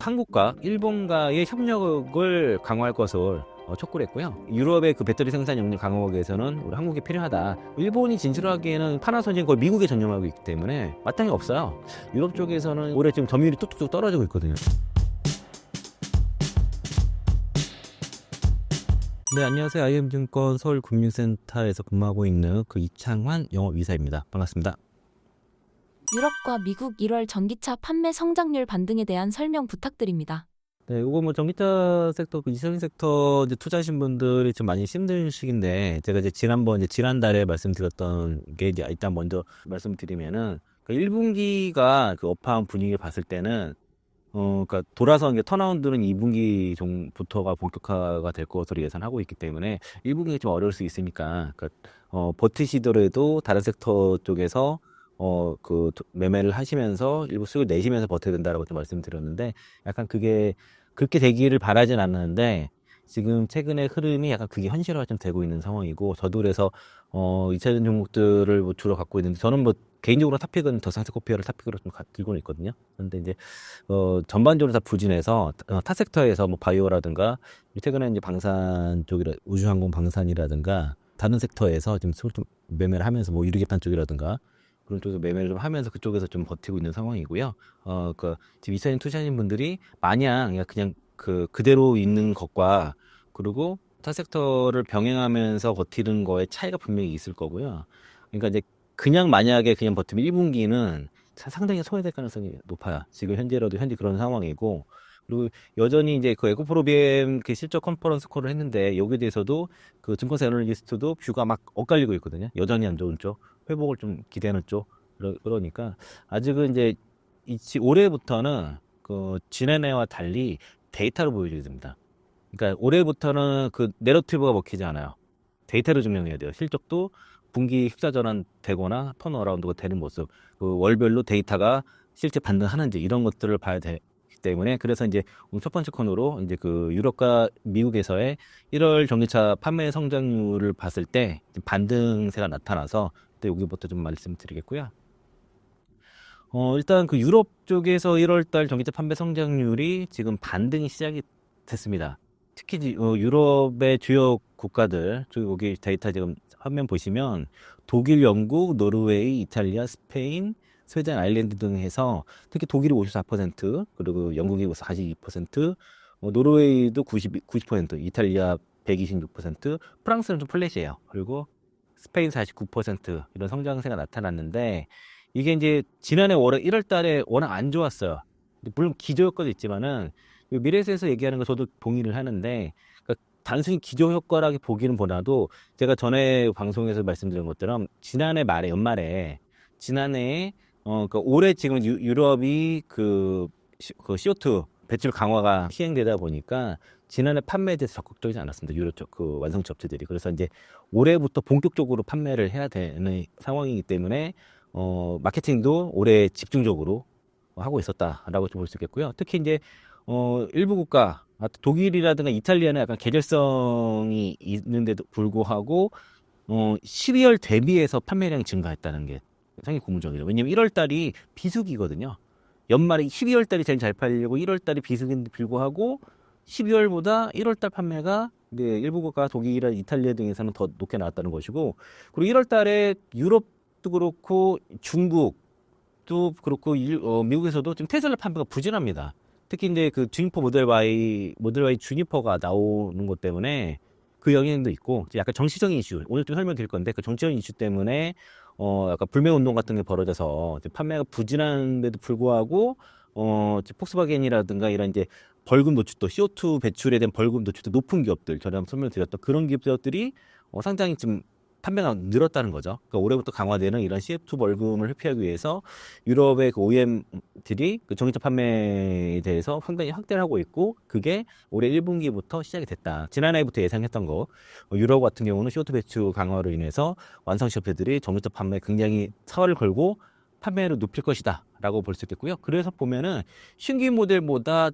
한국과 일본과의 협력을 강화할 것을 촉구를 했고요. 유럽의 그 배터리 생산 역량 강화하기 위해서는 우리 한국이 필요하다. 일본이 진출하기에는 파나소닉은 거의 미국에 전념하고 있기 때문에 마땅히 없어요. 유럽 쪽에서는 올해 지금 점유율이 뚝뚝뚝 떨어지고 있거든요. 네, 안녕하세요. IM증권 서울금융센터에서 근무하고 있는 그 이창환 영업이사입니다. 반갑습니다. 유럽과 미국 1월 전기차 판매 성장률 반등에 대한 설명 부탁드립니다. 네, 이거 뭐 전기차 섹터, 그 이차전 섹터 이제 투자하신 분들이 좀 많이 힘든 시기인데, 제가 이제 지난달에 말씀드렸던 게 이제 일단 먼저 말씀드리면은, 그 1분기가 그 업황 분위기 봤을 때는, 그러니까 돌아서 이제 턴어라운드는 2분기 정부터가 본격화가 될 것으로 예상하고 있기 때문에 1분기 좀 어려울 수 있으니까, 버티시더라도 다른 섹터 쪽에서 매매를 하시면서 일부 수익을 내시면서 버텨야 된다라고 좀 말씀드렸는데, 약간 그게 그렇게 되기를 바라진 않는데, 지금 최근의 흐름이 약간 그게 현실화 좀 되고 있는 상황이고, 저도 그래서, 2차전 종목들을 뭐 주로 갖고 있는데, 저는 뭐, 개인적으로 탑픽은 더 상세코피아를 탑픽으로 좀 들고는 있거든요. 근데 이제, 전반적으로 다 부진해서, 타 섹터에서 뭐, 바이오라든가, 최근에 이제 방산 쪽이라, 우주항공 방산이라든가, 다른 섹터에서 지금 좀 매매를 하면서 뭐, 유리개판 쪽이라든가, 그런 쪽에서 매매를 좀 하면서 그쪽에서 좀 버티고 있는 상황이고요. 지금 이차전 투자하신 분들이 마냥 그냥 그대로 있는 것과 그리고 타 섹터를 병행하면서 버티는 거에 차이가 분명히 있을 거고요. 그러니까 이제 그냥 만약에 그냥 버티면 1분기는 상당히 소외될 가능성이 높아요. 지금 현재 그런 상황이고, 그리고 여전히 이제 그 에코프로비엠 그 실적 컨퍼런스 콜을 했는데, 여기에 대해서도 그 증권사 애널리스트도 뷰가 막 엇갈리고 있거든요. 여전히 안 좋은 쪽, 회복을 좀 기대하는 쪽. 그러니까 아직은 이제 올해부터는 그 지난해와 달리 데이터로 보여줘야 됩니다. 그러니까 올해부터는 그 내러티브가 먹히지 않아요. 데이터로 증명해야 돼요. 실적도 분기 흑자 전환 되거나 턴어라운드가 되는 모습, 그 월별로 데이터가 실제 반등하는지 이런 것들을 봐야 되기 때문에, 그래서 이제 오늘 첫 번째 코너로 이제 그 유럽과 미국에서의 1월 전기차 판매 성장률을 봤을 때 반등세가 나타나서 여기부터 좀 말씀드리겠고요. 일단 그 유럽 쪽에서 1월달 전기차 판매 성장률이 지금 반등이 시작이 됐습니다. 특히 유럽의 주요 국가들, 여기 데이터 지금 화면 보시면 독일, 영국, 노르웨이, 이탈리아, 스페인, 스웨덴, 아일랜드 등 해서 특히 독일이 54%, 그리고 영국이 42%, 노르웨이도 90%, 이탈리아 126%, 프랑스는 좀 플랫이에요. 그리고 스페인 49% 이런 성장세가 나타났는데, 이게 이제 지난해 1월 달에 워낙 안 좋았어요. 물론 기저효과도 있지만은, 미래에서 얘기하는 거 저도 동의를 하는데, 그러니까 단순히 기저효과라고 보기는 보다도, 제가 전에 방송에서 말씀드린 것처럼 지난해 말에 연말에 지난해에 올해 지금 유럽이 그 CO2 배출 강화가 시행되다 보니까 지난해 판매에 대해서 적극적이지 않았습니다. 유럽 쪽 그 완성차 업체들이. 그래서 이제 올해부터 본격적으로 판매를 해야 되는 상황이기 때문에 마케팅도 올해 집중적으로 하고 있었다라고 좀 볼 수 있겠고요. 특히 이제 일부 국가, 독일이라든가 이탈리아는 약간 계절성이 있는데도 불구하고 12월 대비해서 판매량이 증가했다는 게 상당히 고무적이에요. 왜냐면 1월 달이 비수기거든요. 연말에 12월 달이 제일 잘 팔리고 1월 달이 비수기인데 불구하고 12월보다 1월 달 판매가 일부 국가 독일이나 이탈리아 등에서는 더 높게 나왔다는 것이고, 그리고 1월 달에 유럽도 그렇고 중국도 그렇고 미국에서도 지금 테슬라 판매가 부진합니다. 특히 이제 그 주니퍼 모델 Y 주니퍼가 나오는 것 때문에 그 영향도 있고, 약간 정치적인 이슈, 오늘 좀 설명드릴 건데, 그 정치적인 이슈 때문에 약간 불매 운동 같은 게 벌어져서 판매가 부진한데도 불구하고 폭스바겐이라든가 이런 이제 벌금 노출도, CO2 배출에 대한 벌금 노출도 높은 기업들, 전에 한번 설명드렸던 그런 기업들이 상당히 좀 판매가 늘었다는 거죠. 그러니까 올해부터 강화되는 이런 CF2 벌금을 회피하기 위해서 유럽의 그 OEM들이 그 전기차 판매에 대해서 상당히 확대를 하고 있고, 그게 올해 1분기부터 시작이 됐다. 지난해부터 예상했던 거. 유럽 같은 경우는 CO2 배출 강화로 인해서 완성차 업체들이 전기차 판매에 굉장히 사활을 걸고 판매를 높일 것이다 라고 볼 수 있겠고요. 그래서 보면은 신규 모델보다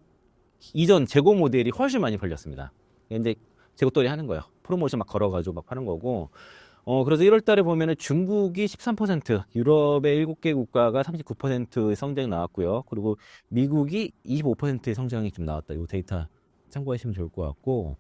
이전 재고 모델이 훨씬 많이 팔렸습니다. 근데 재고 떨이 하는 거예요. 프로모션 막 걸어가지고 막 파는 거고, 그래서 1월 달에 보면은 중국이 13%, 유럽의 7개 국가가 39%의 성장이 나왔고요. 그리고 미국이 25%의 성장이 좀 나왔다. 이 데이터 참고하시면 좋을 것 같고.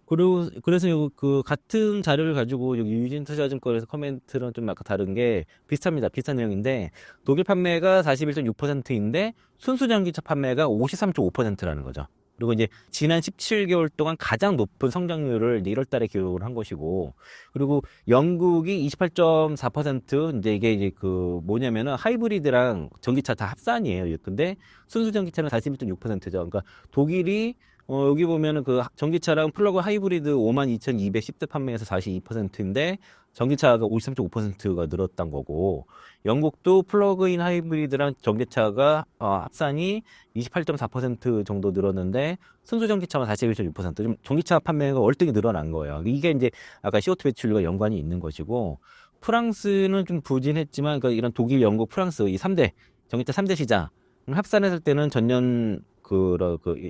그리고 그래서 그 같은 자료를 가지고 여기 유진투자증권에서 커멘트랑 좀 아까 다른 게 비슷합니다. 비슷한 내용인데 독일 판매가 41.6%인데 순수 전기차 판매가 53.5%라는 거죠. 그리고 이제 지난 17개월 동안 가장 높은 성장률을 이제 1월 달에 기록을 한 것이고, 그리고 영국이 28.4%, 이게 그 뭐냐면은 하이브리드랑 전기차 다 합산이에요. 근데 순수 전기차는 41.6%죠. 그러니까 독일이 여기 보면은 그 전기차랑 플러그 하이브리드 52,210대 판매에서 42%인데 전기차가 53.5%가 늘었던 거고, 영국도 플러그인 하이브리드랑 전기차가 합산이 28.4% 정도 늘었는데 순수 전기차만 41.6%. 좀 전기차 판매가 월등히 늘어난 거예요. 이게 이제 아까 CO2 배출과 연관이 있는 것이고, 프랑스는 좀 부진했지만 그러니까 이런 독일, 영국, 프랑스 이 3대 전기차 3대 시장 합산했을 때는 전년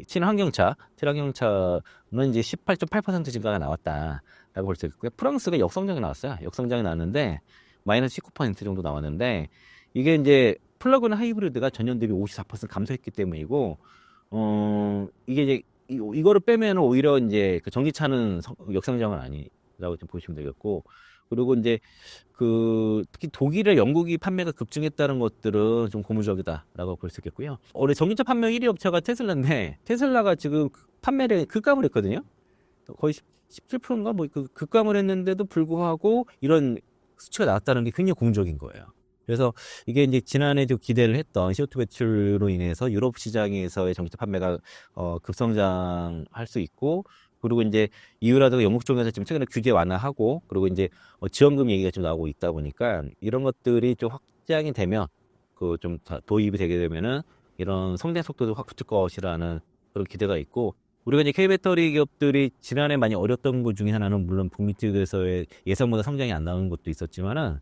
친환경차는 이제 18.8% 증가가 나왔다라고 볼 수 있고요. 프랑스가 역성장이 나왔어요. 역성장이 나왔는데 마이너스 19% 정도 나왔는데 이게 이제 플러그인 하이브리드가 전년 대비 54% 감소했기 때문이고, 이게 이제 이거를 빼면 오히려 이제 그 전기차는 역성장은 아니라고 좀 보시면 되겠고, 그리고 이제 그 특히 독일과 영국이 판매가 급증했다는 것들은 좀 고무적이다라고 볼 수 있겠고요. 올해 전기차 판매 1위 업체가 테슬라인데 테슬라가 지금 판매를 급감을 했거든요. 거의 17%인가 뭐 급감을 했는데도 불구하고 이런 수치가 나왔다는 게 굉장히 고무적인 거예요. 그래서 이게 이제 지난해도 기대를 했던 CO2 배출로 인해서 유럽 시장에서의 전기차 판매가 급성장할 수 있고, 그리고 이제 이유라든가 영국 쪽에서 지금 최근에 규제 완화하고, 그리고 이제 지원금 얘기가 좀 나오고 있다 보니까 이런 것들이 좀 확장이 되면 그 좀 도입이 되게 되면은 이런 성장 속도도 확 붙을 것이라는 그런 기대가 있고, 우리가 이제 K배터리 기업들이 지난해 많이 어렸던 것 중에 하나는 물론 북미 쪽에서의 예상보다 성장이 안 나오는 것도 있었지만은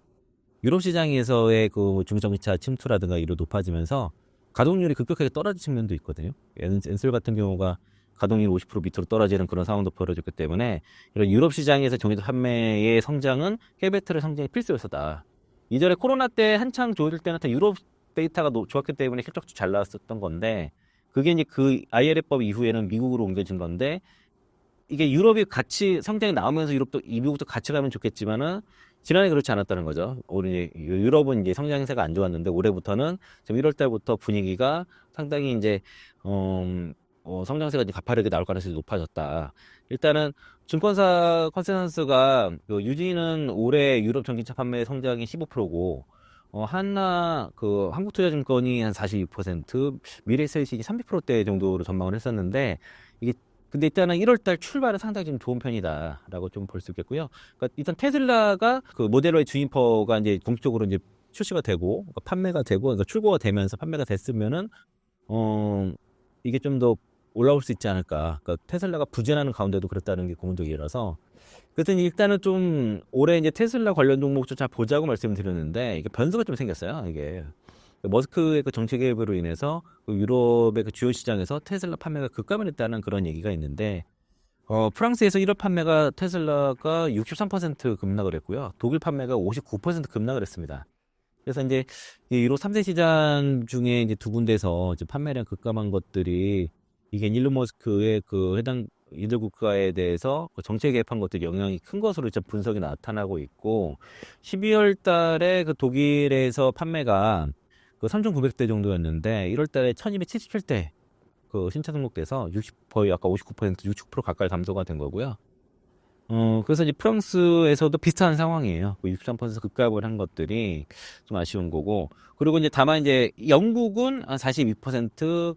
유럽 시장에서의 그 중전기차 침투라든가 이로 높아지면서 가동률이 급격하게 떨어진 측면도 있거든요. 엔솔 같은 경우가 가동률 50% 밑으로 떨어지는 그런 상황도 벌어졌기 때문에 이런 유럽 시장에서 전기차 판매의 성장은 K배터리 성장이 필수였었다. 이전에 코로나 때 한창 좋을 때는 다 유럽 데이터가 좋았기 때문에 실적도 잘 나왔었던 건데, 그게 이제 그 IRA법 이후에는 미국으로 옮겨진 건데, 이게 유럽이 같이 성장이 나오면서 미국도 같이 가면 좋겠지만은 지난해 그렇지 않았다는 거죠. 올해 유럽은 이제 성장 행세가 안 좋았는데 올해부터는 지금 1월 달부터 분위기가 상당히 이제 성장세가 이제 가파르게 나올 가능성이 높아졌다. 일단은 증권사 컨센서스가 유진은 올해 유럽 전기차 판매 성장이 15%고, 한국투자증권이 한 42%, 미래에셋이 30%대 정도로 전망을 했었는데, 근데 일단은 1월달 출발은 상당히 좀 좋은 편이다라고 좀 볼 수 있겠고요. 그러니까 일단 테슬라가 그 모델 Y 주니퍼가 이제 공식적으로 이제 출시가 되고, 그러니까 판매가 되고, 그러니까 출고가 되면서 판매가 됐으면은, 이게 좀 더 올라올 수 있지 않을까. 그러니까 테슬라가 부진하는 가운데도 그랬다는 게 고무적이라서. 그래서 일단은 좀 올해 이제 테슬라 관련 종목 좀 잘 보자고 말씀을 드렸는데, 이게 변수가 좀 생겼어요. 이게 머스크의 그 정책 개입으로 인해서 그 유럽의 그 주요 시장에서 테슬라 판매가 급감을 했다는 그런 얘기가 있는데, 프랑스에서 1월 판매가 테슬라가 63% 급락을 했고요. 독일 판매가 59% 급락을 했습니다. 그래서 이제 이 유럽 3대 시장 중에 이제 두 군데서 이제 판매량 급감한 것들이 이게 일론 머스크의 그 해당 이들 국가에 대해서 그 정책 개입한 것들이 영향이 큰 것으로 이제 분석이 나타나고 있고, 12월 달에 그 독일에서 판매가 그 3,900대 정도였는데 1월 달에 1,277대 그 신차 등록돼서 거의 아까 59%, 60% 가까이 감소가 된 거고요. 그래서 이제 프랑스에서도 비슷한 상황이에요. 63% 급감을 한 것들이 좀 아쉬운 거고. 그리고 이제 다만 이제 영국은 한 42%,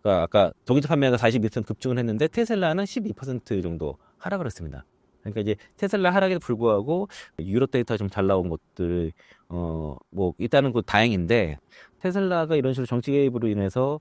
그러니까 아까 전기차 판매가 42% 급증을 했는데 테슬라는 12% 정도 하락을 했습니다. 그러니까 이제 테슬라 하락에도 불구하고 유럽 데이터 좀 잘 나온 것들, 뭐 일단은 그 다행인데, 테슬라가 이런 식으로 정치 개입으로 인해서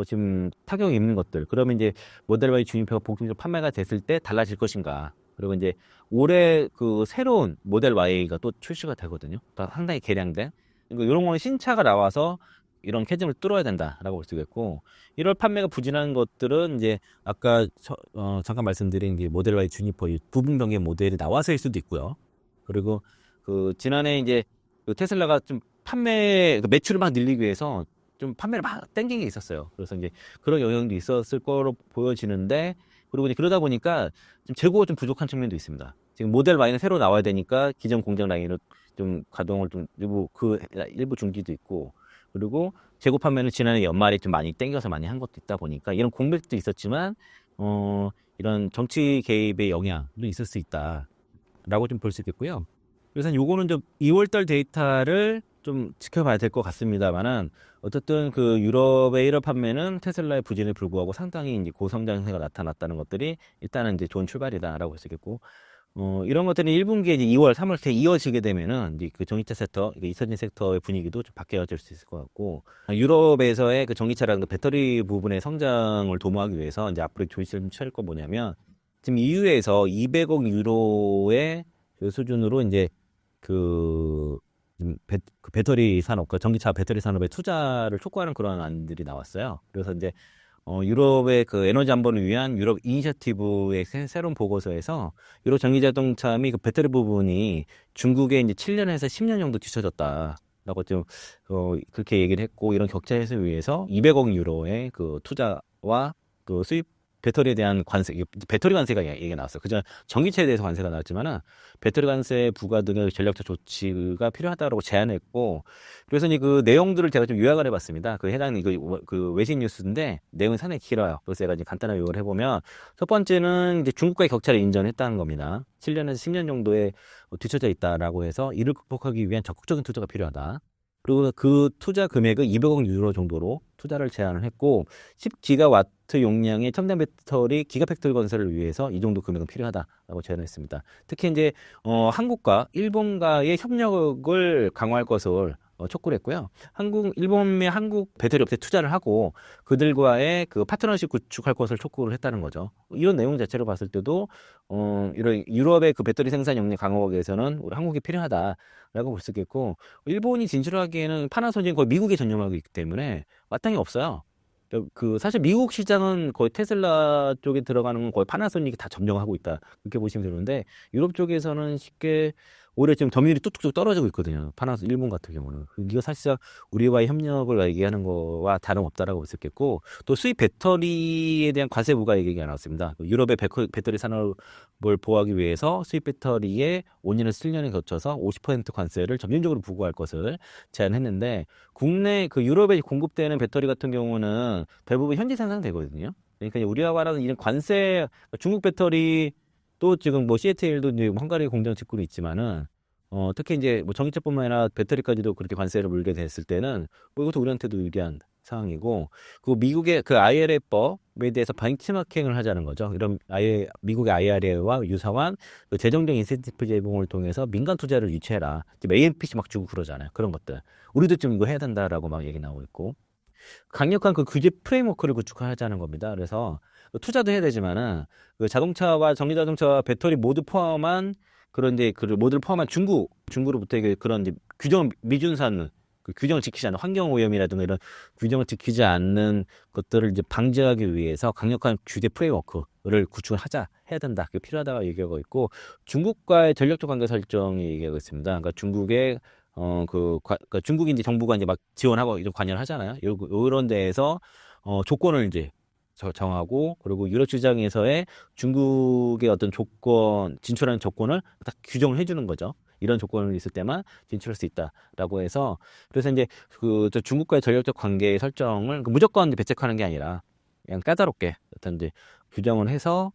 지금 타격이 있는 것들, 그러면 이제 모델 Y 주니퍼가 본격적으로 판매가 됐을 때 달라질 것인가. 그리고 이제 올해 그 새로운 모델 Y가 또 출시가 되거든요. 상당히 개량된. 그러니까 이런 거는 신차가 나와서 이런 캐즘을 뚫어야 된다라고 볼 수 있겠고, 1월 판매가 부진한 것들은 이제 아까 잠깐 말씀드린 게 모델 Y 주니퍼 부분 변경 모델이 나와서일 수도 있고요. 그리고 그 지난해 이제 그 테슬라가 좀 그 매출을 막 늘리기 위해서 좀 판매를 막 땡긴 게 있었어요. 그래서 이제 그런 영향도 있었을 거로 보여지는데, 그리고 이제 그러다 보니까 좀 재고가 좀 부족한 측면도 있습니다. 지금 모델 Y는 새로 나와야 되니까 기존 공장 라인으로 좀 가동을 좀 일부 중지도 있고, 그리고 재고 판매는 지난해 연말에 좀 많이 땡겨서 많이 한 것도 있다 보니까 이런 공백도 있었지만 이런 정치 개입의 영향도 있을 수 있다라고 좀 볼 수 있겠고요. 그래서 요거는 좀 2월달 데이터를 좀 지켜봐야 될 것 같습니다만은, 어쨌든 그 유럽의 1월 판매는 테슬라의 부진에 불구하고 상당히 이제 고성장세가 나타났다는 것들이 일단은 이제 좋은 출발이다라고 볼 수 있겠고, 이런 것들은 1분기에 이제 2월, 3월 때 이어지게 되면은 이제 그 전기차 섹터, 이선진 섹터의 분위기도 좀 바뀌어질 수 있을 것 같고, 유럽에서의 그 전기차라는 그 배터리 부분의 성장을 도모하기 위해서 이제 앞으로 조치를 취할 거 뭐냐면, 지금 EU에서 200억 유로의 그 수준으로 이제 그 그 배터리 산업, 그 전기차 배터리 산업에 투자를 촉구하는 그런 안들이 나왔어요. 그래서 이제 유럽의 그 에너지 안보를 위한 유럽 이니셔티브의 새로운 보고서에서 유럽 전기 자동차 및 그 배터리 부분이 중국에 이제 7년에서 10년 정도 뒤쳐졌다라고 좀 그렇게 얘기를 했고, 이런 격차 해소를 위해서 200억 유로의 그 투자와 그 수입 배터리에 대한 관세, 배터리 관세가 얘기가 나왔어요. 그저 전기차에 대해서 관세가 나왔지만은 배터리 관세 부과 등의 전략적 조치가 필요하다고 제안했고, 그래서 이제 그 내용들을 제가 좀 요약을 해봤습니다. 그 해당 그 외신 뉴스인데 내용이 상당히 길어요. 그래서 제가 이제 간단하게 요약을 해보면, 첫 번째는 이제 중국과의 격차를 인정했다는 겁니다. 7년에서 10년 정도에 뒤쳐져 있다라고 해서 이를 극복하기 위한 적극적인 투자가 필요하다. 그리고 그 투자 금액은 200억 유로 정도로 투자를 제안을 했고, 10기가와트 용량의 첨단 배터리 기가팩토리 건설을 위해서 이 정도 금액은 필요하다라고 제안했습니다. 특히 이제 한국과 일본과의 협력을 강화할 것을 촉구를 했고요. 일본의 한국 배터리 업체 투자를 하고 그들과의 그 파트너십 구축할 것을 촉구를 했다는 거죠. 이런 내용 자체를 봤을 때도 이런 유럽의 그 배터리 생산 역량 강화하기 위해서는 우리 한국이 필요하다라고 볼 수 있겠고, 일본이 진출하기에는 파나소닉은 거의 미국에 전념하고 있기 때문에 마땅히 없어요. 그 사실 미국 시장은 거의 테슬라 쪽에 들어가는 건 거의 파나소닉이 다 점령하고 있다, 그렇게 보시면 되는데, 유럽 쪽에서는 쉽게 오히려 지금 점유율이 뚝뚝뚝 떨어지고 있거든요. 일본 같은 경우는. 이거 사실상 우리와의 협력을 얘기하는 거와 다름없다라고 볼 수 있겠고, 또 수입 배터리에 대한 관세 부과 얘기가 나왔습니다. 유럽의 배터리 산업을 보호하기 위해서 수입 배터리에 5년에서 7년에 거쳐서 50% 관세를 점진적으로 부과할 것을 제안했는데, 국내 그 유럽에 공급되는 배터리 같은 경우는 대부분 현지 생산되거든요. 그러니까 우리와는 이런 관세, 중국 배터리, 또 지금 뭐 CATL도 이제 헝가리 공장 짓고 있지만은 특히 이제 뭐 전기차뿐만 아니라 배터리까지도 그렇게 관세를 물게 됐을 때는 뭐 이것도 우리한테도 유리한 상황이고, 그 미국의 그 IRA법에 대해서 벤치마킹을 하자는 거죠. 이런 미국의 IRA와 유사한 그 재정적 인센티브 제공을 통해서 민간 투자를 유치해라. 지금 AMPC 막 주고 그러잖아요. 그런 것들. 우리도 좀 이거 해야 된다라고 막 얘기 나오고 있고, 강력한 그 규제 프레임워크를 구축하자는 겁니다. 그래서 투자도 해야 되지만은 그 자동차와 전기 자동차와 배터리 모두 포함한 그런 이제 그 모두를 포함한 중국으로부터 그런 이제 미준산 그 규정을 지키지 않는 환경 오염이라든가 이런 규정을 지키지 않는 것들을 이제 방지하기 위해서 강력한 규제 프레임워크를 해야 된다. 그게 필요하다고 얘기하고 있고, 중국과의 전략적 관계 설정이 얘기하고 있습니다. 그러니까 중국의 중국이 이제 정부가 이제 막 지원하고 이런 관여를 하잖아요. 이런 데에서 조건을 이제 정하고, 그리고 유럽 시장에서의 중국의 어떤 진출하는 조건을 딱 규정을 해주는 거죠. 이런 조건이 있을 때만 진출할 수 있다라고 해서, 그래서 이제 중국과의 전략적 관계 설정을 무조건 배척하는 게 아니라 그냥 까다롭게 어떤 이제 규정을 해서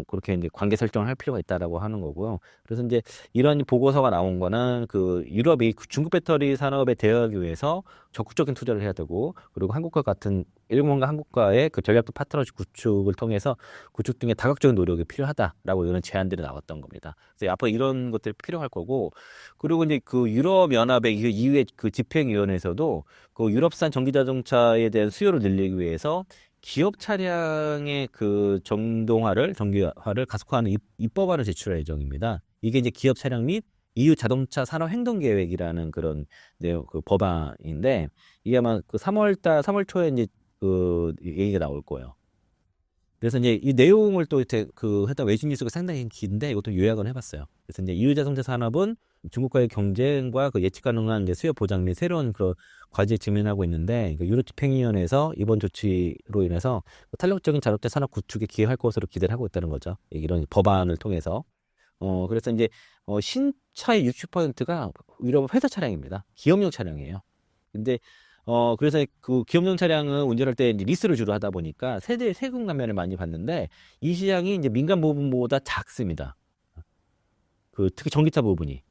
그렇게 이제 관계 설정을 할 필요가 있다라고 하는 거고요. 그래서 이제 이런 보고서가 나온 거는 그 유럽이 중국 배터리 산업에 대응하기 위해서 적극적인 투자를 해야 되고, 그리고 일본과 한국과의 그 전략적 파트너십 구축을 통해서 구축 등의 다각적인 노력이 필요하다라고 이런 제안들이 나왔던 겁니다. 그래서 앞으로 이런 것들이 필요할 거고, 그리고 이제 그 유럽 연합의 이후의 그 집행위원회에서도 그 유럽산 전기 자동차에 대한 수요를 늘리기 위해서 기업 차량의 그 전기화를 가속화하는 입법안을 제출할 예정입니다. 이게 이제 기업 차량 및 EU 자동차 산업 행동 계획이라는 그런 그 법안인데, 이게 아마 그 3월 초에 이제 그 얘기가 나올 거예요. 그래서 이제 이 내용을 또 이제 그 해당 외신 뉴스가 상당히 긴데 이것도 요약을 해봤어요. 그래서 이제 이유자동차 산업은 중국과의 경쟁과 그 예측 가능한 이제 수요 보장 및 새로운 그 과제에 직면하고 있는데 그 유로집행위원회에서 이번 조치로 인해서 탄력적인 자동차 산업 구축에 기여할 것으로 기대를 하고 있다는 거죠. 이런 법안을 통해서. 그래서 이제 신차의 60%가 유럽 회사 차량입니다. 기업용 차량이에요. 근데 그래서 그 기업용 차량은 운전할 때 이제 리스를 주로 하다 보니까 세금 감면을 많이 받는데 이 시장이 이제 민간 부분보다 작습니다. 그 특히 전기차 부분에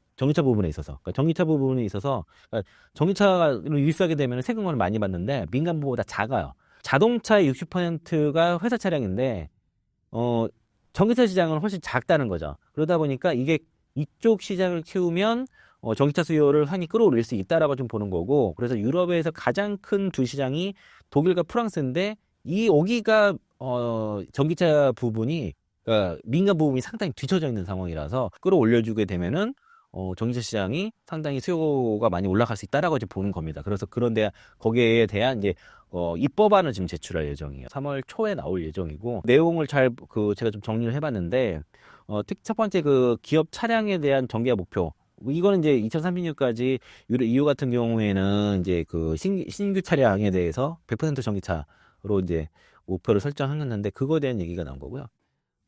있어서 그러니까 전기차를 일수하게 되면 세금을 많이 받는데 민간 부분보다 작아요. 자동차의 60%가 회사 차량인데 어 전기차 시장은 훨씬 작다는 거죠. 그러다 보니까 이게 이쪽 시장을 키우면 전기차 수요를 많이 끌어올릴 수 있다라고 좀 보는 거고, 그래서 유럽에서 가장 큰 두 시장이 독일과 프랑스인데 이 여기가 전기차 부분이 그러니까 민간 부분이 상당히 뒤처져 있는 상황이라서 끌어올려주게 되면은 전기차 시장이 상당히 수요가 많이 올라갈 수 있다라고 이제 보는 겁니다. 그래서 그런데 거기에 대한 이제 입법안을 지금 제출할 예정이에요. 3월 초에 나올 예정이고 내용을 제가 좀 정리를 해봤는데 특히 첫 번째 그 기업 차량에 대한 전기화 목표. 이거는 이제 2030년까지 EU 같은 경우에는 이제 그 신규 차량에 대해서 100% 전기차로 이제 목표를 설정했는데 그거에 대한 얘기가 나온 거고요.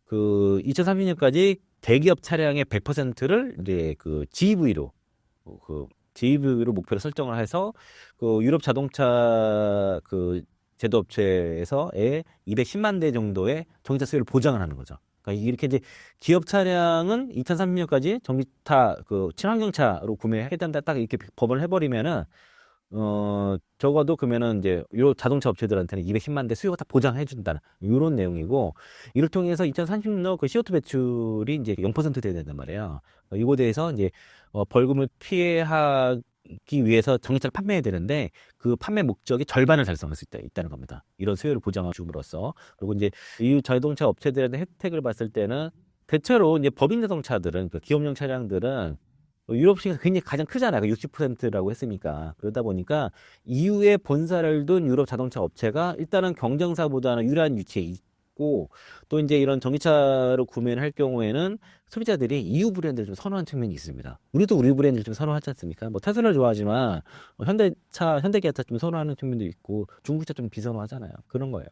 그 2030년까지 대기업 차량의 100%를 이제 그 GEV로 목표를 설정을 해서 그 유럽 자동차 그 제조업체에서의 210만 대 정도의 전기차 수요를 보장을 하는 거죠. 그러니까 이렇게 이제 기업 차량은 2030년까지 전기차 그 친환경차로 구매해야 된다 딱 이렇게 법을 해버리면은 적어도 그러면은 이제 요 자동차 업체들한테는 210만 대 수요가 다 보장해 준다는 이런 내용이고, 이를 통해서 2030년 그 CO2 배출이 이제 0% 돼야 된단 말이에요. 이거에 대해서 이제 벌금을 피하기 위해서 전기차를 판매해야 되는데 그 판매 목적의 절반을 달성할 수 있다는 겁니다. 이런 수요를 보장해 줌으로써. 그리고 이제 이 자동차 업체들의 혜택을 봤을 때는 대체로 이제 법인 자동차들은 그 기업용 차량들은 유럽 시장에서 굉장히 가장 크잖아요. 60%라고 했으니까. 그러다 보니까 EU에 본사를 둔 유럽 자동차 업체가 일단은 경쟁사보다는 유리한 위치에 있고, 또 이제 이런 전기차로 구매를 할 경우에는 소비자들이 EU 브랜드를 좀 선호하는 측면이 있습니다. 우리도 우리 브랜드를 좀 선호하지 않습니까? 뭐 테슬라를 좋아하지만 현대기아차 좀 선호하는 측면도 있고 중국차 좀 비선호하잖아요. 그런 거예요.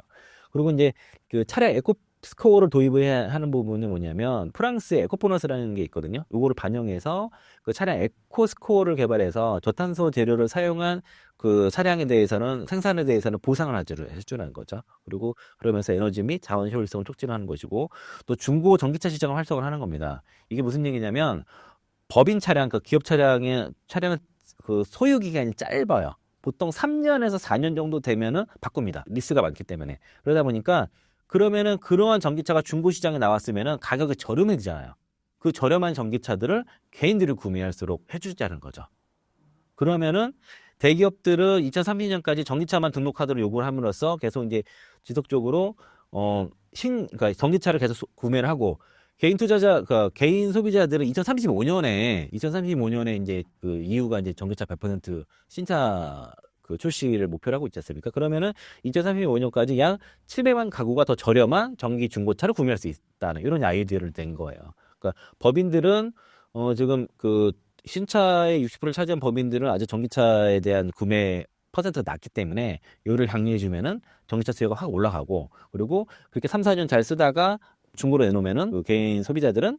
그리고 이제 그 차량 에코 스코어를 도입을 하는 부분은 뭐냐면 프랑스의 에코보너스라는 게 있거든요. 요거를 반영해서 그 차량 에코 스코어를 개발해서 저탄소 재료를 사용한 그 차량에 대해서는 생산에 대해서는 보상을 해주는 거죠. 그리고 그러면서 에너지 및 자원 효율성을 촉진하는 것이고, 또 중고 전기차 시장을 활성화를 하는 겁니다. 이게 무슨 얘기냐면 법인 차량, 그 기업 차량은 그 소유 기간이 짧아요. 보통 3년에서 4년 정도 되면은 바꿉니다. 리스가 많기 때문에. 그러다 보니까 그러면은 그러한 전기차가 중고 시장에 나왔으면은 가격이 저렴해지잖아요. 그 저렴한 전기차들을 개인들이 구매할수록 해주자는 거죠. 그러면은 대기업들은 2030년까지 전기차만 등록 카드로 요구를 함으로써 계속 이제 지속적으로 그러니까 전기차를 계속 구매를 하고, 그러니까 개인 소비자들은 2035년에 이제 그 EU가 이제 전기차 100% 신차 그 출시를 목표로 하고 있지 않습니까? 그러면은 2035년까지 약 700만 가구가 더 저렴한 전기 중고차를 구매할 수 있다는 이런 아이디어를 낸 거예요. 그러니까 법인들은 지금 그 신차의 60%를 차지한 법인들은 아직 전기차에 대한 구매 퍼센트가 낮기 때문에 이를 장려해주면은 전기차 수요가 확 올라가고, 그리고 그렇게 3, 4년 잘 쓰다가 중고로 내놓으면은 그 개인 소비자들은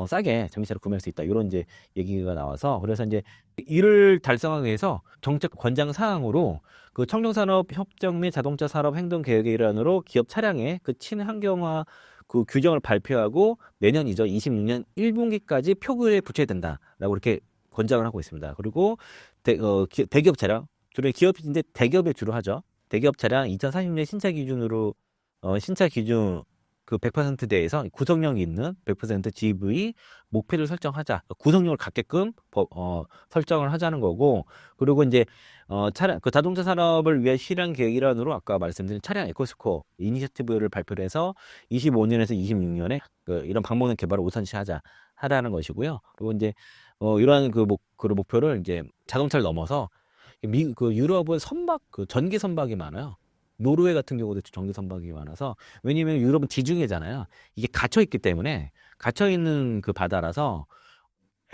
싸게 전기차를 구매할 수 있다. 이런 이제 얘기가 나와서, 그래서 이제 이를 달성하기 위해서 정책 권장 사항으로 그 청정산업 협정 및 자동차 산업 행동 계획의 일환으로 기업 차량의 그 친환경화 그 규정을 발표하고 내년이죠. 26년 1분기까지 표구에 붙여야 된다라고 이렇게 권장을 하고 있습니다. 그리고 대기업 차량, 주로 기업인데 대기업에 주로 하죠. 대기업 차량 2040년 신차 기준 그 100%대에서 구성력이 있는 100% GV 목표를 설정하자. 구성력을 갖게끔 설정을 하자는 거고, 그리고 이제 차량 그 자동차 산업을 위한 실행 계획 일환으로 아까 말씀드린 차량 에코스코어 이니셔티브를 발표를 해서 25년에서 26년에 그 이런 방법론 개발을 하라는 것이고요. 그리고 이제 이러한 그 목표를 이제 자동차를 넘어서 그 유럽은 그 전기 선박이 많아요. 노르웨이 같은 경우도 전기 선박이 많아서 왜냐면 유럽은 지중해잖아요. 이게 갇혀 있기 때문에 갇혀 있는 그 바다라서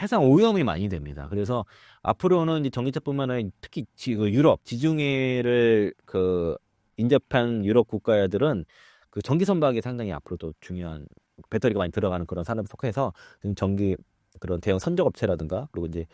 해상 오염이 많이 됩니다. 그래서 앞으로는 이제 전기차뿐만 아니라 특히 그 유럽 지중해를 그 인접한 유럽 국가들은 그 전기 선박이 상당히 앞으로도 중요한 배터리가 많이 들어가는 그런 산업에 속해서 전기 그런 대형 선적 업체라든가 그리고 이제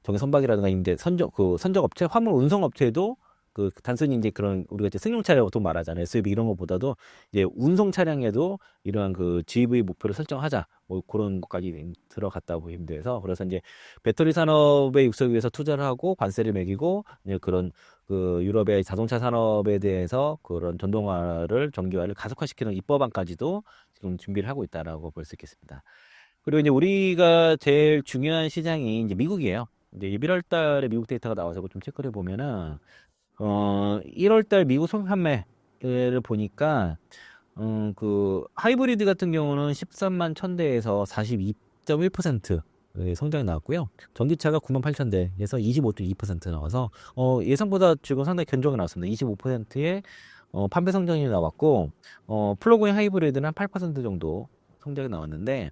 전기 선박이라든가 이제 선적 업체, 화물 운송 업체도 그 단순히 이제 그런 우리가 이제 승용차를 보통 말하잖아요. SUV 이런 것보다도 이제 운송 차량에도 이러한 그 GV 목표를 설정하자 뭐 그런 것까지 들어갔다고 보시면 돼서 그래서 이제 배터리 산업의 육성을 위해서 투자를 하고 관세를 매기고 이제 그런 그 유럽의 자동차 산업에 대해서 그런 전동화를 전기화를 가속화시키는 입법안까지도 지금 준비를 하고 있다라고 볼 수 있겠습니다. 그리고 이제 우리가 제일 중요한 시장이 이제 미국이에요. 이제 11월 달에 미국 데이터가 나와서 그거 좀 체크를 해보면은 1월 달 미국 소비 판매를 보니까 그 하이브리드 같은 경우는 13만 1000대에서 42.1% 성장이 나왔고요. 전기차가 9만 8000대에서 25.2% 나와서 예상보다 지금 상당히 견조하게 나왔습니다. 25%의 판매 성장이 나왔고 플러그인 하이브리드는 한 8% 정도 성장이 나왔는데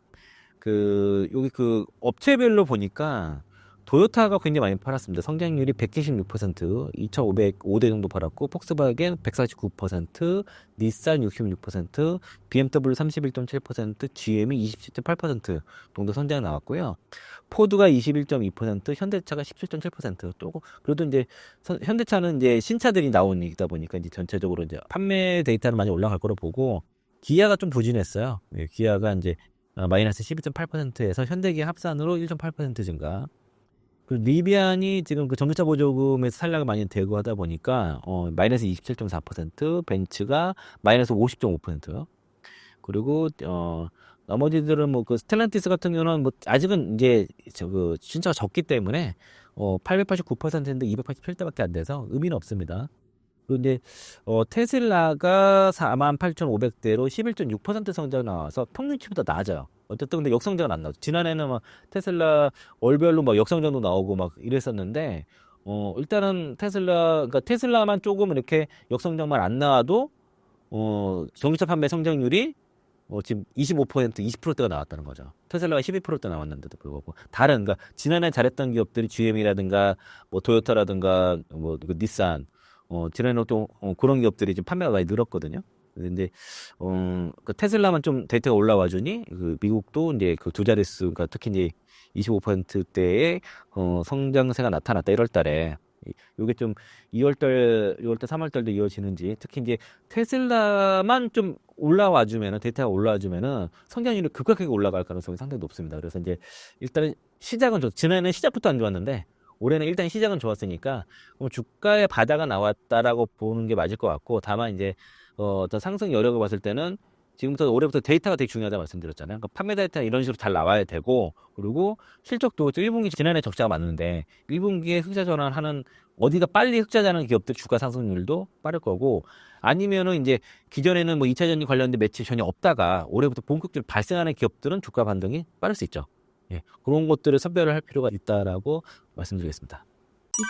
여기 그 업체별로 보니까 도요타가 굉장히 많이 팔았습니다. 성장률이 176%, 2,505대 정도 팔았고, 폭스바겐 149%, 닛산 66%, BMW 31.7%, GM이 27.8% 정도 성장이 나왔고요. 포드가 21.2%, 현대차가 17.7%. 또 그래도 이제 현대차는 이제 신차들이 나오다 보니까 이제 전체적으로 이제 판매 데이터는 많이 올라갈 거로 보고, 기아가 좀 부진했어요. 예, 기아가 이제 마이너스 12.8%에서 현대기아 합산으로 1.8% 증가. 그 리비안이 지금 그 전기차 보조금에서 산락을 많이 대거하다 보니까 마이너스 27.4%, 벤츠가 마이너스 50.5%. 그리고 나머지들은 뭐 그 스텔란티스 같은 경우는 뭐 아직은 이제 그 신차가 적기 때문에 889%인데 287대밖에 안 돼서 의미는 없습니다. 그리고 이제 테슬라가 48,500대로 11.6% 성장 나와서 평균치보다 낮아요. 어쨌든 근데 역성장은 안 나오죠. 지난해는 막 테슬라 월별로 막 역성장도 나오고 막 이랬었는데 일단은 그러니까 테슬라만 조금 이렇게 역성장만 안 나와도 전기차 판매 성장률이 지금 25%, 20%대가 나왔다는 거죠. 테슬라가 12%대 나왔는데도 불구하고 그러니까 지난해 잘했던 기업들이 GM이라든가 뭐 토요타라든가 그 닛산 지난해 또 그런 기업들이 지금 판매가 많이 늘었거든요. 근데 그 테슬라만 좀 데이터가 올라와 주니 그 미국도 이제 그 두 자릿수 그러니까 특히 이제 25%대의 성장세가 나타났다 1월 달에. 요게 좀 2월 달, 3월 달도 이어지는지 특히 이제 테슬라만 좀 올라와 주면은 데이터가 올라와 주면은 성장률이 급격하게 올라갈 가능성이 상당히 높습니다. 그래서 이제 일단은 시작은 지난해는 시작부터 안 좋았는데 올해는 일단 시작은 좋았으니까 주가의 바다가 나왔다라고 보는 게 맞을 것 같고 다만 이제 어떤 상승 여력을 봤을 때는 지금부터 올해부터 데이터가 되게 중요하다 말씀드렸잖아요. 그러니까 판매 데이터는 이런 식으로 잘 나와야 되고 그리고 실적도 1분기 지난해 적자가 많은데 1분기에 흑자 전환하는 어디가 빨리 흑자자는 기업들 주가 상승률도 빠를 거고 아니면은 이제 기존에는 뭐 2차 전지 관련된 매출이 전혀 없다가 올해부터 본격적으로 발생하는 기업들은 주가 반등이 빠를 수 있죠. 예, 그런 것들을 선별을 할 필요가 있다라고 말씀드리겠습니다.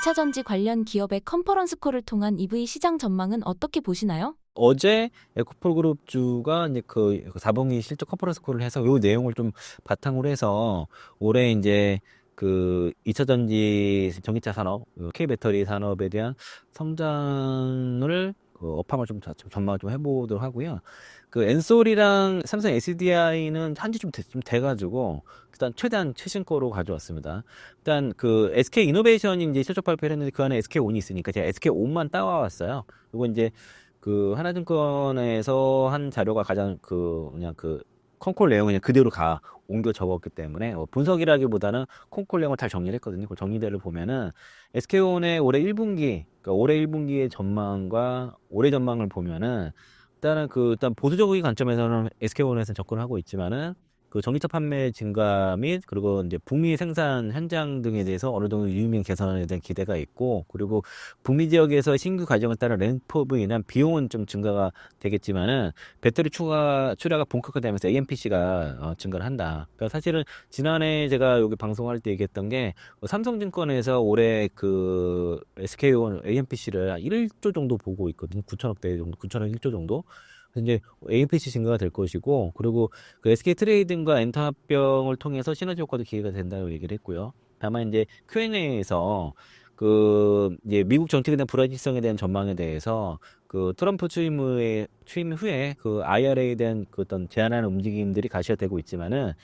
2차 전지 관련 기업의 컨퍼런스 콜을 통한 EV 시장 전망은 어떻게 보시나요? 어제 에코폴 그룹주가 이제 그 4분기 실적 컨퍼런스 콜을 해서 요 내용을 좀 바탕으로 해서 올해 이제 그 2차 전지 전기차 산업, K 배터리 산업에 대한 성장을 업황을 좀 전망을 좀 해보도록 하고요. 그 엔솔이랑 삼성 SDI는 한지 좀 돼가지고 일단 최대한 최신 거로 가져왔습니다. 일단 그 SK 이노베이션이 이제 실적 발표를 했는데 그 안에 SK온이 있으니까 제가 SK온만 따와왔어요. 이거 이제 그 하나증권에서 한 자료가 가장 그냥 그 콩콜 내용을 그냥 그대로 옮겨 적었기 때문에 분석이라기보다는 콩콜 내용을 잘 정리를 했거든요. 그 정리대를 보면은 SK온의 올해 1분기, 그러니까 올해 1분기의 전망과 올해 전망을 보면은 일단 보수적인 관점에서는 SK온에서는 접근을 하고 있지만은 그 전기차 판매 증가 및 그리고 이제 북미 생산 현장 등에 대해서 어느 정도 유의명 개선에 대한 기대가 있고, 그리고 북미 지역에서 신규 가정을 따른 램프업으로 인한 비용은 좀 증가가 되겠지만은 배터리 출하가 본격화되면서 AMPC가 증가를 한다. 그러니까 사실은 지난해 제가 여기 방송할 때 얘기했던 게 삼성증권에서 올해 그 SK온 AMPC를 1조 정도 보고 있거든요. 9천억대 정도, 9천억 1조 정도. 이제 AMPC 증가가 될 것이고, 그리고 그 SK 트레이딩과 엔터 합병을 통해서 시너지 효과도 기회가 된다고 얘기를 했고요. 다만 이제 Q&A에서 그 이제 미국 정책에 대한 불확실성에 대한 전망에 대해서 그 트럼프 취임 후에 그 IRA에 대한 그 어떤 제한하는 움직임들이 가시화되고 있지만은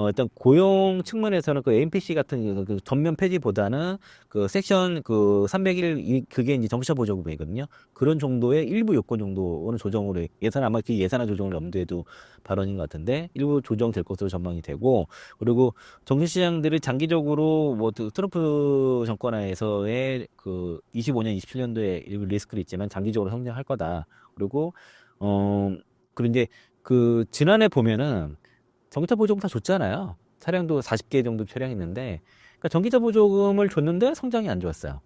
일단 고용 측면에서는 그 AMPC 같은 그 전면 폐지보다는 그 섹션 그 301 그게 이제 정치자 보조금이거든요. 그런 정도의 일부 요건 정도는 조정으로 아마 그 예산안 조정을 염두에도 발언인 것 같은데 일부 조정될 것으로 전망이 되고, 그리고 정신시장들이 장기적으로 뭐 트럼프 정권 하에서의 그 25년, 27년도에 일부 리스크는 있지만 장기적으로 성장할 거다. 그리고 그리고 이제 그 지난해 보면은 전기차 보조금 다 줬잖아요. 차량도 40개 정도 차량이 있는데, 그러니까 전기차 보조금을 줬는데 성장이 안 좋았어요.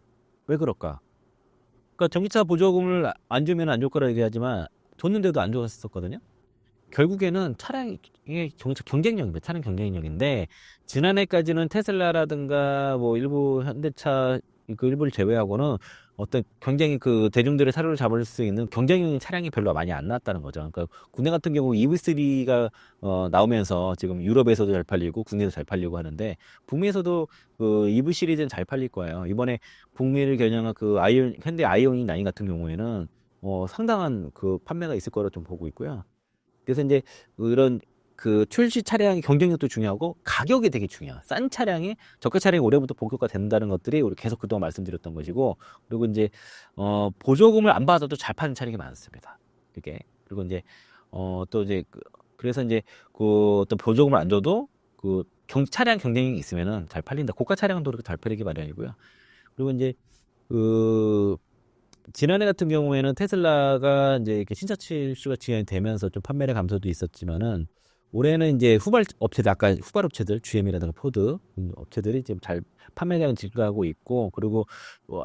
왜 그럴까? 그러니까 전기차 보조금을 안 주면 안 줄 거라 얘기하지만 줬는데도 안 좋았었거든요. 결국에는 차량의 전기차 경쟁력입니다. 차량 경쟁력인데, 지난해까지는 테슬라라든가 뭐 일부 현대차 그 일부를 제외하고는 어떤 경쟁이 그 대중들의 사료를 잡을 수 있는 경쟁적인 차량이 별로 많이 안 나왔다는 거죠. 그러니까 국내 같은 경우 EV3가 나오면서 지금 유럽에서도 잘 팔리고 국내에서 잘 팔리고 하는데, 북미에서도 그 EV 시리즈는 잘 팔릴 거예요. 이번에 북미를 겨냥한 그 현대 아이오닉 9 같은 경우에는 상당한 그 판매가 있을 거라 좀 보고 있고요. 그래서 이제 그런 그 출시 차량의 경쟁력도 중요하고 가격이 되게 중요해요. 싼 차량이 저가 차량이 올해부터 본격화 된다는 것들이 우리 계속 그동안 말씀드렸던 것이고, 그리고 이제 보조금을 안 받아도 잘 파는 차량이 많습니다. 그게. 그리고 이제 또 이제 그래서 이제 그 어떤 보조금을 안 줘도 그 차량 경쟁이 있으면은 잘 팔린다. 고가 차량도 그렇게 잘 팔리기 마련이고요. 그리고 이제 그 지난해 같은 경우에는 테슬라가 이제 이렇게 신차 출시가 진행이 되면서 좀 판매량 감소도 있었지만은, 올해는 이제 아까 후발 업체들, GM이라든가 포드 업체들이 지금 잘 판매량은 증가하고 있고, 그리고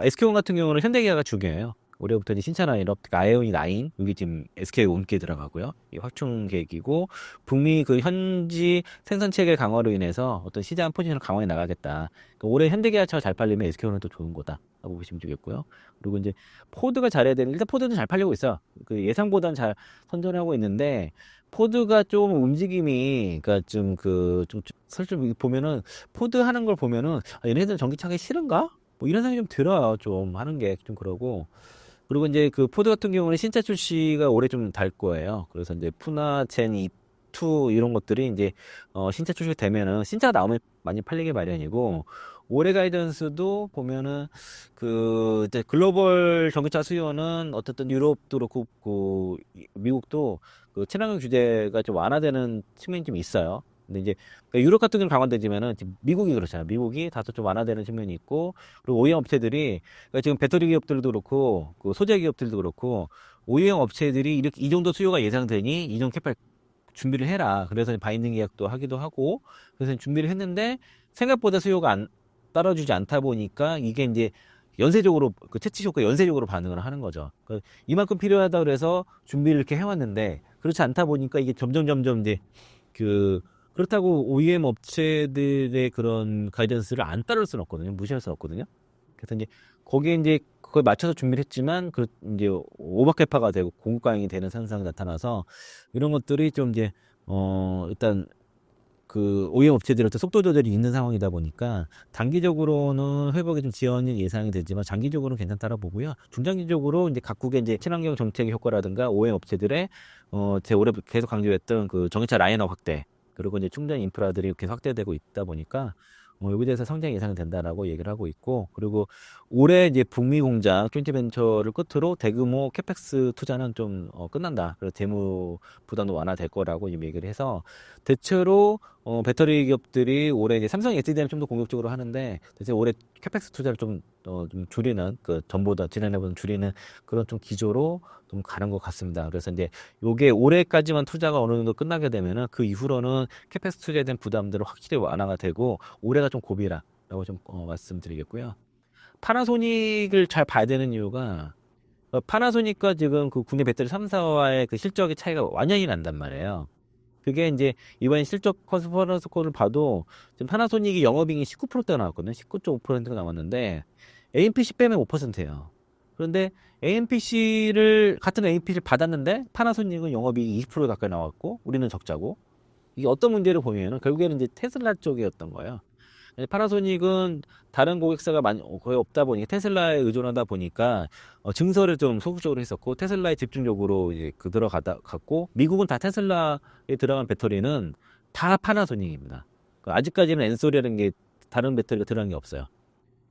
SK온 같은 경우는 현대기아가 중요해요. 올해부터 이제 신차 라인업, 아이오닉 9, 여기 지금 SK 온기에 들어가고요. 이 확충 계획이고, 북미 그 현지 생산 체계 강화로 인해서 어떤 시장 포지션을 강화해 나가겠다. 그러니까 올해 현대기아차가 잘 팔리면 SK온은 또 좋은 거다. 라고 보시면 되겠고요. 그리고 이제 포드가 잘해야 되는, 일단 포드는 잘 팔리고 있어요. 그 예상보다는 잘 선전하고 있는데, 포드가 좀 움직임이, 그러니까 설정 보면은, 포드 하는 걸 보면은, 얘네들 전기차가 싫은가? 뭐 이런 생각이 좀 들어요. 좀 하는 게 좀 그러고. 그리고 이제 그 포드 같은 경우는 신차 출시가 올해 좀 달 거예요. 그래서 이제 푸나 젠 2 이런 것들이 이제 신차 출시가 되면은 신차가 나오면 많이 팔리기 마련이고, 올해 가이던스도 보면은 그 이제 글로벌 전기차 수요는 어쨌든 유럽도 그렇고 그 미국도 그 친환경 규제가 좀 완화되는 측면이 좀 있어요. 근데 이제 그러니까 유럽 같은 경우는 강화되지만은 지금 미국이 그렇잖아요. 미국이 다소 좀 완화되는 측면이 있고, 그리고 OEM 업체들이 그러니까 지금 배터리 기업들도 그렇고 그 소재 기업들도 그렇고 OEM 업체들이 이렇게 이 정도 수요가 예상되니 이 정도 캐팔 준비를 해라. 그래서 바이닝 계약도 하기도 하고, 그래서 준비를 했는데 생각보다 수요가 따라주지 않다 보니까 이게 이제 연쇄적으로 그 채취 효과 연쇄적으로 반응을 하는 거죠. 그러니까 이만큼 필요하다 그래서 준비를 이렇게 해왔는데 그렇지 않다 보니까 이게 점점 이제 그렇다고 OEM 업체들의 그런 가이던스를 안 따를 수는 없거든요. 무시할 수는 없거든요. 그래서 이제 거기에 이제 그걸 맞춰서 준비를 했지만 이제 오버캐파가 되고 공급 과잉이 되는 현상이 나타나서 이런 것들이 좀 이제 일단 그 OEM 업체들의 속도 조절이 있는 상황이다 보니까 단기적으로는 회복에 좀 지연이 예상이 되지만 장기적으로는 괜찮다고 보고요. 중장기적으로 이제 각국의 이제 친환경 정책의 효과라든가 OEM 업체들의 제 올해 계속 강조했던 그 전기차 라인업 확대, 그리고 이제 충전 인프라들이 계속 확대되고 있다 보니까 여기에 대해서 성장이 예상이 된다라고 얘기를 하고 있고, 그리고 올해 이제 북미 공장 조인트벤처를 끝으로 대규모 캐펙스 투자는 좀 끝난다. 그래서 재무 부담도 완화될 거라고 지금 얘기를 해서, 대체로 배터리 기업들이 올해 이제 삼성 SDI는 좀 더 공격적으로 하는데 대체 올해 캐펙스 투자를 좀 좀 줄이는 그 전보다 지난해보다 줄이는 그런 좀 기조로 좀 가는 것 같습니다. 그래서 이제 요게 올해까지만 투자가 어느 정도 끝나게 되면은 그 이후로는 캐펙스 투자에 대한 부담들은 확실히 완화가 되고 올해가 좀 고비라고 좀 말씀드리겠고요. 파나소닉을 잘 봐야 되는 이유가 파나소닉과 지금 그 국내 배터리 3사와의 그 실적의 차이가 완전히 난단 말이에요. 그게 이제 이번 실적 컨퍼런스 콜을 봐도 지금 파나소닉이 영업이익이 19%대가 나왔거든요. 19.5%가 나왔는데 AMPC 빼면 5%예요. 그런데 AMPC를 같은 AMPC를 받았는데 파나소닉은 영업이익이 20% 가까이 나왔고 우리는 적자고 이게 어떤 문제를 보면은 결국에는 이제 테슬라 쪽이었던 거예요. 파나소닉은 다른 고객사가 거의 없다 보니까 테슬라에 의존하다 보니까 증설을 좀 소극적으로 했었고 테슬라에 집중적으로 이제 들어가다 갔고 미국은 다 테슬라에 들어간 배터리는 다 파나소닉입니다. 아직까지는 엔솔이라는 게 다른 배터리가 들어간 게 없어요.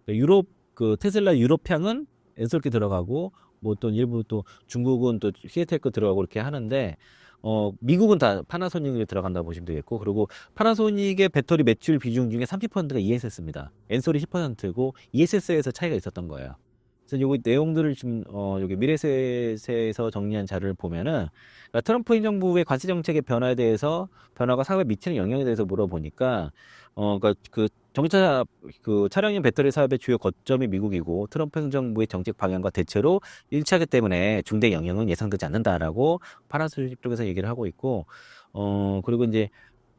유럽 그 테슬라 유럽향은 엔솔기 들어가고 뭐 또 일부 또 중국은 또 히에테크 들어가고 이렇게 하는데 미국은 다 파나소닉이 들어간다고 보시면 되겠고, 그리고 파나소닉의 배터리 매출 비중 중에 30%가 ESS입니다. 엔솔이 10%고, ESS에서 차이가 있었던 거예요. 그래서 요거 내용들을 좀, 여기 미래세에서 정리한 자료를 보면은, 그러니까 트럼프 행정부의 관세 정책의 변화에 대해서, 변화가 사업에 미치는 영향에 대해서 물어보니까, 그러니까 그 전기차 그 차량용 배터리 사업의 주요 거점이 미국이고 트럼프 행정부의 정책 방향과 대체로 일치하기 때문에 중대 영향은 예상되지 않는다라고 파나소닉 쪽에서 얘기를 하고 있고, 그리고 이제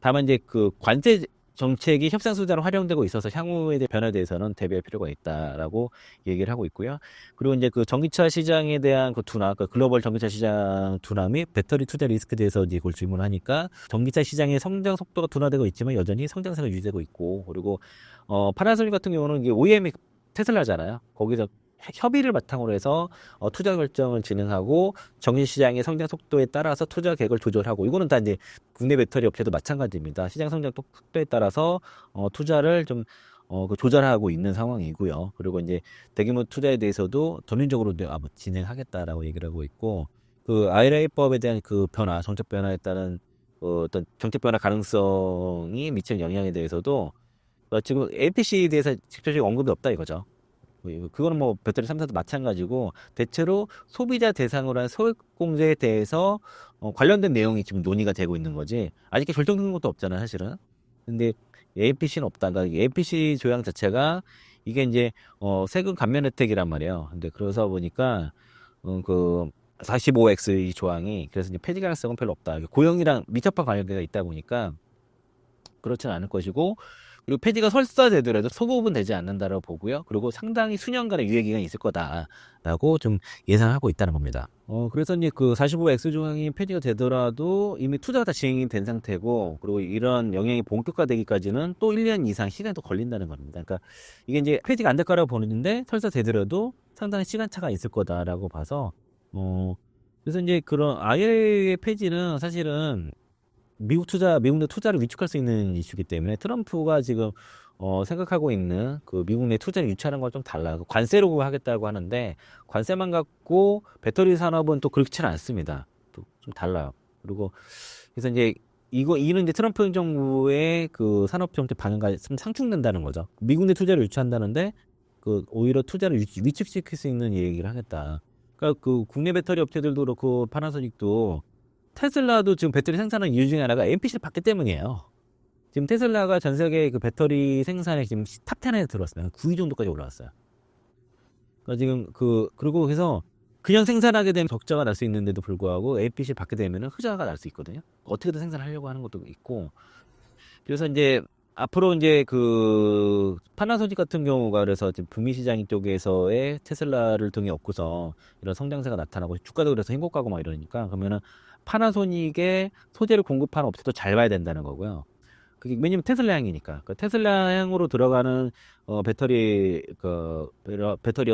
다만 이제 그 관세 정책이 협상 수단으로 활용되고 있어서 향후에 대한 변화에 대해서는 대비할 필요가 있다라고 얘기를 하고 있고요. 그리고 이제 그 전기차 시장에 대한 그 둔화, 그 글로벌 전기차 시장 둔화 및 배터리 투자 리스크에 대해서 이제 그걸 질문하니까 전기차 시장의 성장 속도가 둔화되고 있지만 여전히 성장세가 유지되고 있고, 그리고 파나소닉 같은 경우는 이게 OEM이 테슬라잖아요. 거기서 협의를 바탕으로 해서 투자 결정을 진행하고 정시시장의 성장 속도에 따라서 투자 계획을 조절하고, 이거는 다 이제 국내 배터리 업체도 마찬가지입니다. 시장 성장 속도에 따라서 투자를 좀 조절하고 있는 상황이고요. 그리고 이제 대규모 투자에 대해서도 전면적으로 진행하겠다라고 얘기를 하고 있고, 그 IRA법에 대한 그 변화, 정책 변화에 따른 어떤 정책 변화 가능성이 미치는 영향에 대해서도 지금 APC에 대해서 직접적인 언급이 없다 이거죠. 그거는 뭐 배터리 3사도 마찬가지고, 대체로 소비자 대상으로 한 소액공제에 대해서 관련된 내용이 지금 논의가 되고 있는 거지 아직 결정된 것도 없잖아요 사실은. 근데 APC는 없다. 그러니까 APC 조항 자체가 이게 이제 세금 감면 혜택이란 말이에요. 근데 그러다 보니까 그 45X 이 조항이 그래서 이제 폐지 가능성은 별로 없다. 고용이랑 밀접한 관련계가 있다 보니까 그렇지는 않을 것이고, 그리고 폐지가 설사되더라도 소급은 되지 않는다라고 보고요. 그리고 상당히 수년간의 유예 기간이 있을 거다라고 좀 예상하고 있다는 겁니다. 그래서 이제 그 45X 조항이 폐지가 되더라도 이미 투자가 다 진행이 된 상태고, 그리고 이런 영향이 본격화되기까지는 또 1년 이상 시간이 더 걸린다는 겁니다. 그러니까 이게 이제 폐지가 안 될 거라고 보는데 설사되더라도 상당히 시간차가 있을 거다라고 봐서, 그래서 이제 그런 IRA의 폐지는 사실은 미국 내 투자를 위축할 수 있는 이슈이기 때문에 트럼프가 지금 생각하고 있는 그 미국 내 투자를 유치하는 건 좀 달라요. 관세로 하겠다고 하는데 관세만 갖고 배터리 산업은 또 그렇지는 않습니다. 또 좀 달라요. 그리고 그래서 이제 이는 이제 트럼프 행정부의 그 산업 정책 방향과 좀 상충된다는 거죠. 미국 내 투자를 유치한다는데 그 오히려 투자를 위축시킬 수 있는 얘기를 하겠다. 그러니까 그 국내 배터리 업체들도 그렇고 파나소닉도 테슬라도 지금 배터리 생산하는 이유 중에 하나가 AMPC를 받기 때문이에요. 지금 테슬라가 전 세계 그 배터리 생산에 지금 탑 10에 들어왔어요. 9위 정도까지 올라왔어요. 그러니까 지금 그리고 그래서 그냥 생산하게 되면 적자가 날 수 있는데도 불구하고 AMPC를 받게 되면 흑자가 날 수 있거든요. 어떻게든 생산하려고 하는 것도 있고, 그래서 이제 앞으로 이제 그 파나소닉 같은 경우가 그래서 지금 북미 시장 쪽에서의 테슬라를 등에 업고서 이런 성장세가 나타나고 주가도 그래서 행복하고 막 이러니까, 그러면은 파나소닉의 소재를 공급하는 업체도 잘 봐야 된다는 거고요. 그게 왜냐면 테슬라향이니까. 그 테슬라향으로 들어가는 배터리와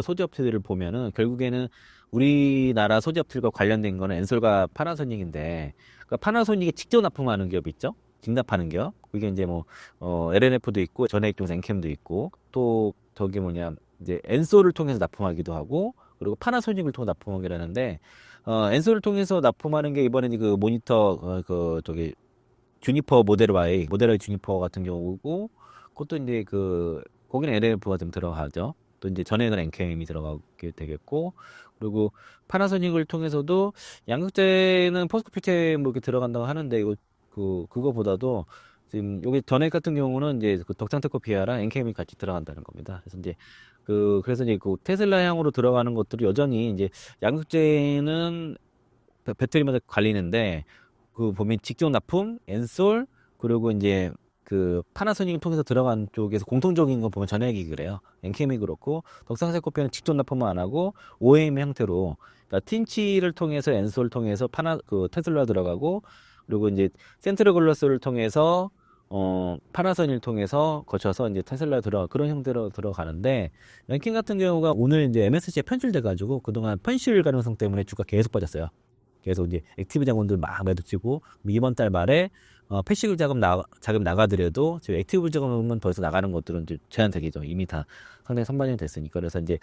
소재 업체들을 보면은 결국에는 우리나라 소재 업체들과 관련된 거는 엔솔과 파나소닉인데, 그러니까 파나소닉에 직접 납품하는 기업이 있죠. 직납하는 기업. 그게 이제 뭐 LNF도 있고 전해액종사 엔캠도 있고, 또 저기 이제 엔솔을 통해서 납품하기도 하고, 그리고 파나소닉을 통해 납품하기도 하는데, 엔솔을 통해서 납품하는 게 이번에는 그 모니터 주니퍼 모델 Y 주니퍼 같은 경우고, 그것도 이제 거기는 LNF가 좀 들어가죠. 또 이제 전에는 NKM이 들어가게 되겠고, 그리고 파나소닉을 통해서도 양극재는 포스코피테 뭐 이렇게 들어간다고 하는데 이거 그거보다도 지금 여기 전액 같은 경우는 이제 그 덕산테크피아랑 NKM이 같이 들어간다는 겁니다. 그래서 이제 그래서 이제 그 테슬라향으로 들어가는 것들이 여전히 이제 양극재는 배터리마다 갈리는데 그 보면 직접 납품, 엔솔 그리고 이제 그 파나소닉을 통해서 들어간 쪽에서 공통적인 거 보면 전액이 그래요. NKM이 그렇고 덕산테크피아는 직접 납품을 안 하고 OEM 형태로 그러니까 틴치를 통해서 엔솔 통해서 테슬라 들어가고 그리고 이제 센트럴글라스를 통해서 파나소닉을 통해서 거쳐서 이제 테슬라 그런 형태로 들어가는데 랭킹 같은 경우가 오늘 이제 MSC에 편출돼 가지고 그동안 편실 가능성 때문에 주가 계속 빠졌어요. 계속 이제 액티브 자금들 막 매도치고 이번 달 말에 패시브 자금 나가더라도 지금 액티브 자금은 더 이상 나가는 것들은 이제 제한적이죠. 이미 다 상당히 선반영이 됐으니까. 그래서 이제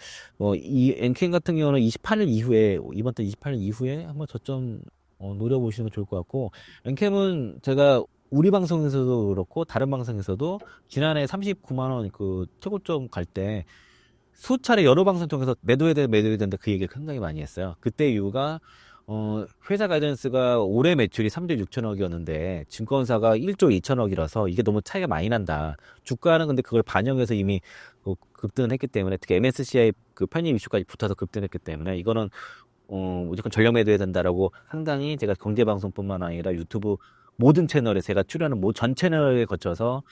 이 엔캠 같은 경우는 28일 이후에 이번 달 28일 이후에 한번 저점 노려보시는 게 좋을 것 같고 엔캠은 제가 우리 방송에서도 그렇고 다른 방송에서도 지난해 39만 원 그 최고점 갈 때 수차례 여러 방송 통해서 매도해야 된다 그 얘기를 굉장히 많이 했어요. 그때 이유가 회사 가이던스가 올해 매출이 3조 6천억이었는데 증권사가 1조 2천억이라서 이게 너무 차이가 많이 난다. 주가는 근데 그걸 반영해서 이미 급등을 했기 때문에 특히 MSCI 그 편입 이슈까지 붙어서 급등했기 때문에 이거는 무조건 전력 매도해야 된다라고 상당히 제가 경제방송뿐만 아니라 유튜브 모든 채널에 제가 출연하는 전 채널에 거쳐서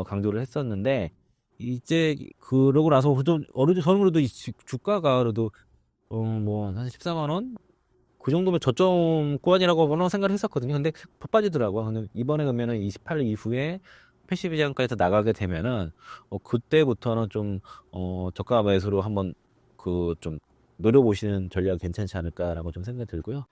강조를 했었는데 이제 그러고 나서 저는 그래도 이 주가가 그래도 한 14만 원? 그 정도면 저점 구간이라고 생각을 했었거든요. 근데 더 빠지더라고요. 근데 이번에 그러면은 28일 이후에 패시브 장가에서 나가게 되면은 그때부터는 좀 저가 매수로 한번 좀 노려보시는 전략이 괜찮지 않을까라고 좀 생각이 들고요.